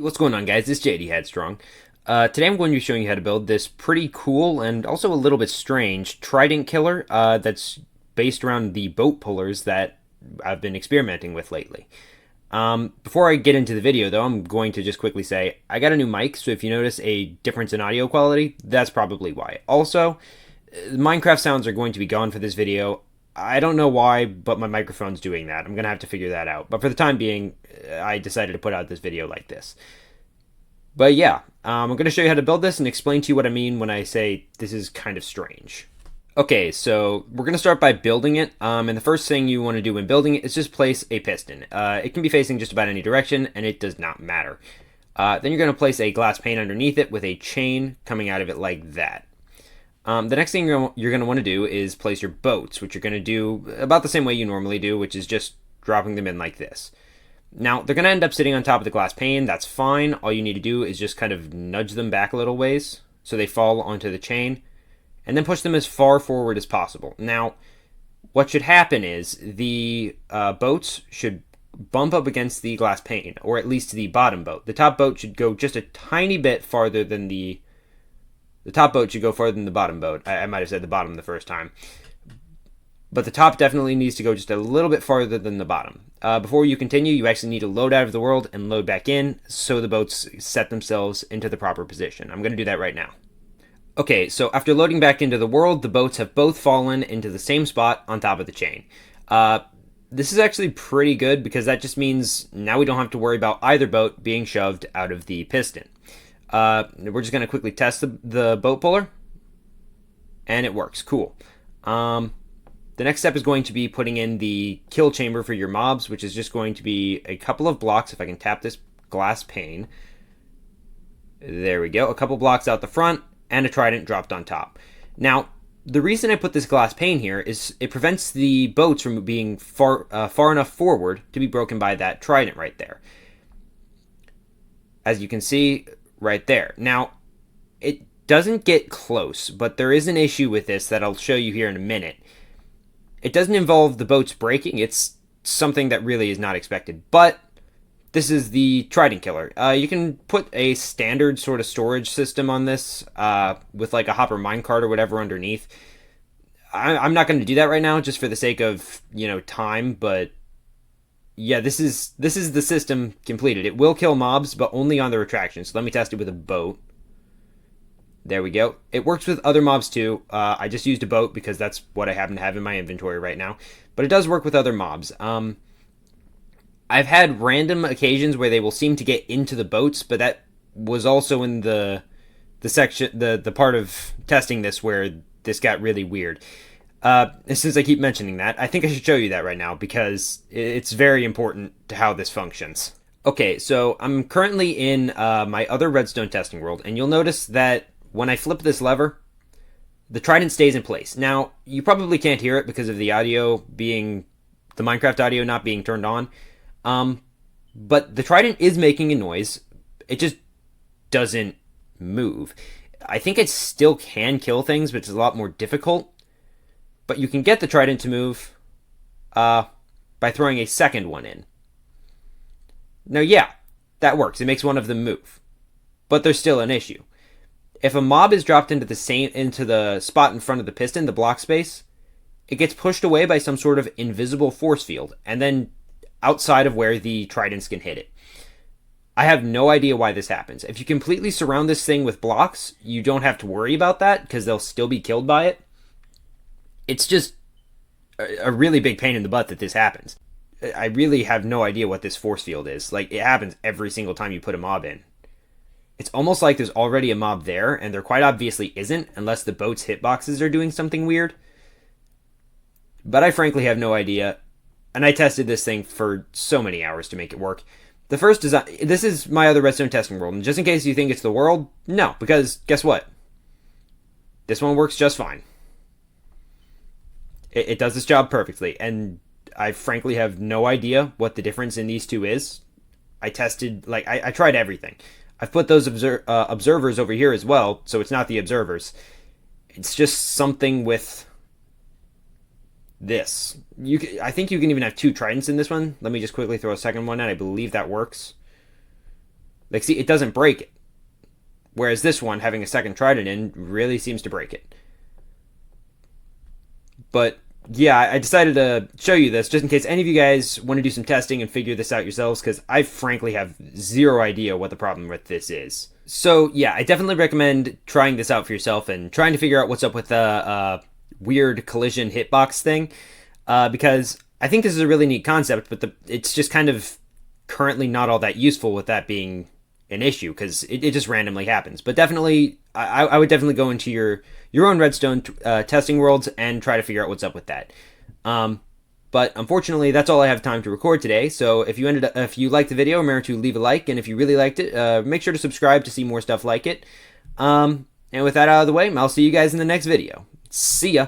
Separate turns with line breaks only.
What's going on, guys? It's JD Headstrong. Today I'm going to be showing you how to build this pretty cool and also a little bit strange Trident killer that's based around the boat pullers that I've been experimenting with lately. Before I get into the video, though, I'm going to just quickly say I got a new mic, so if you notice a difference in audio quality, that's probably why. Also, Minecraft sounds are going to be gone for this video. I don't know why, but my microphone's doing that. I'm going to have to figure that out. But for the time being, I decided to put out this video like this. But yeah, I'm going to show you how to build this and explain to you what I mean when I say this is kind of strange. Okay, so we're going to start by building it, and the first thing you want to do when building it is just place a piston. It can be facing just about any direction, and it does not matter. Then you're going to place a glass pane underneath it with a chain coming out of it like that. The next thing you're going to want to do is place your boats, which you're going to do about the same way you normally do, which is just dropping them in like this. Now, they're going to end up sitting on top of the glass pane. That's fine. All you need to do is just kind of nudge them back a little ways so they fall onto the chain, and then push them as far forward as possible. Now, what should happen is the boats should bump up against the glass pane, or at least the bottom boat. The top boat should go just a tiny bit farther than the top boat should go farther than the bottom boat. I might have said the bottom the first time. But the top definitely needs to go just a little bit farther than the bottom. Before you continue, you actually need to load out of the world and load back in so the boats set themselves into the proper position. I'm going to do that right now. Okay, so after loading back into the world, the boats have both fallen into the same spot on top of the chain. This is actually pretty good because that just means now we don't have to worry about either boat being shoved out of the piston. We're just going to quickly test the boat puller, and it works. Cool. The next step is going to be putting in the kill chamber for your mobs, which is just going to be a couple of blocks. If I can tap this glass pane. There we go. A couple blocks out the front and a trident dropped on top. Now, the reason I put this glass pane here is it prevents the boats from being far enough forward to be broken by that trident right there. As you can see right there. Now, it doesn't get close, but there is an issue with this that I'll show you here in a minute. It doesn't involve the boats breaking. It's something that really is not expected. But this is the Trident killer. You can put a standard sort of storage system on this with like a hopper minecart or whatever underneath. I'm not going to do that right now just for the sake of, time. But yeah, this is the system completed. It will kill mobs, but only on the retraction. So let me test it with a boat. There we go. It works with other mobs too. I just used a boat because that's what I happen to have in my inventory right now. But it does work with other mobs. I've had random occasions where they will seem to get into the boats, but that was also in the section, the part of testing this where this got really weird. Since I keep mentioning that, I think I should show you that right now because it's very important to how this functions. Okay, so I'm currently in my other redstone testing world, and you'll notice that when I flip this lever, the trident stays in place. Now, you probably can't hear it because of the audio being, the Minecraft audio not being turned on. But the trident is making a noise. It just doesn't move. I think it still can kill things, but it's a lot more difficult. But you can get the trident to move by throwing a second one in. Now, yeah, that works. It makes one of them move. But there's still an issue. If a mob is dropped into the spot in front of the piston, the block space, it gets pushed away by some sort of invisible force field, and then outside of where the tridents can hit it. I have no idea why this happens. If you completely surround this thing with blocks, you don't have to worry about that because they'll still be killed by it. It's just a really big pain in the butt that this happens. I really have no idea what this force field is. Like, it happens every single time you put a mob in. It's almost like there's already a mob there, and there quite obviously isn't, unless the boat's hitboxes are doing something weird. But I frankly have no idea, and I tested this thing for so many hours to make it work. The first design, this is my other redstone testing world, and just in case you think it's the world, no, because guess what? This one works just fine. It does its job perfectly, and I frankly have no idea what the difference in these two is. I tested, I tried everything. I've put those observers over here as well, so it's not the observers. It's just something with this. I think you can even have two tridents in this one. Let me just quickly throw a second one in. I believe that works. Like, see, it doesn't break it. Whereas this one, having a second Trident in, really seems to break it. But yeah, I decided to show you this just in case any of you guys want to do some testing and figure this out yourselves, because I frankly have zero idea what the problem with this is. So yeah, I definitely recommend trying this out for yourself and trying to figure out what's up with the weird collision hitbox thing, because I think this is a really neat concept, but it's just kind of currently not all that useful with that being an issue, because it just randomly happens. But definitely, I would definitely go into your own Redstone testing worlds and try to figure out what's up with that. But unfortunately, that's all I have time to record today. So if you liked the video, remember to leave a like, and if you really liked it, make sure to subscribe to see more stuff like it. And with that out of the way, I'll see you guys in the next video. See ya.